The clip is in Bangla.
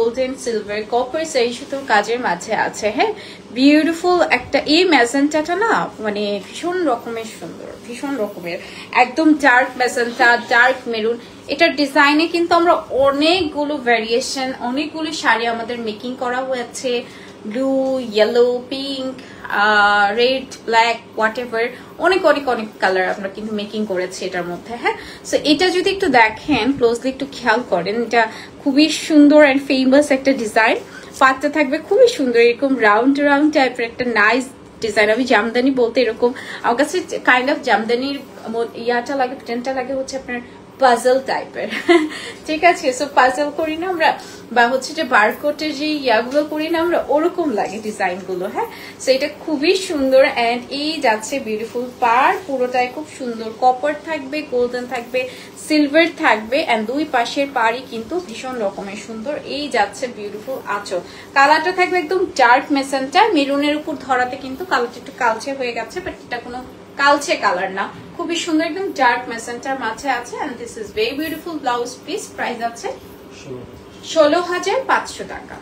গোল্ডেন সিলভার কপার সেই সুতোর কাজের মাঝে আছে। হ্যাঁ, বিউটিফুল একটা এই ম্যাজেন্টাটা না মানে ভীষণ রকমের সুন্দর, ভীষণ রকমের একদম ডার্ক ম্যাজেন্টা, ডার্ক মেরুন। এটার ডিজাইনে কিন্তু আমরা অনেকগুলো ভ্যারিয়েশন, অনেকগুলো শাড়ি আমাদের মেকিং করা হয়েছে। Blue, yellow, pink, red, black, what ever, অনেক অনেক অনেক কালার আমরা কিন্তু মেকিং করেছি এটার মধ্যে। হ্যাঁ, সো এটা যদি একটু দেখেন ক্লোজলি, একটু খেয়াল করেন, এটা খুবই সুন্দর অ্যান্ড ফেমাস একটা ডিজাইন। পাতটা থাকবে খুবই সুন্দর, এরকম রাউন্ড রাউন্ড টাইপের একটা নাইস ডিজাইন। আমি জামদানি বলতে এরকম আমার কাছে কাইন্ড অফ জামদানির ইয়াটা লাগে, প্যাটার্নটা লাগে হচ্ছে আপনার পাজল টাইপের। ঠিক আছে, সো পাজল করি না আমরা, বা হচ্ছে যে বারকোটের যে ইয়াগুলো করি না আমরা, ওরকম লাগে ডিজাইন গুলো। হ্যাঁ, সো এটা খুবই সুন্দর অ্যান্ড এই যাচ্ছে বিউটিফুল পার, পুরোটাই খুব সুন্দর। কপার থাকবে, গোল্ডেন থাকবে, সিলভার থাকবে অ্যান্ড দুই পাশের পাড়ই কিন্তু ভীষণ রকমের সুন্দর। এই যাচ্ছে বিউটিফুল আঁচল। কালারটা থাকবে একদম ডার্ক মেসেন্টা, মেরুনের উপর ধরাতে কিন্তু কালারটা একটু কালচে হয়ে গেছে, বাট এটা কোনো কালচে কালার না, খুবই সুন্দর একদম ডার্ক মেসেন্টার মাঝে আছে। And this is very beautiful blouse piece. Price আছে 16,500 টাকা।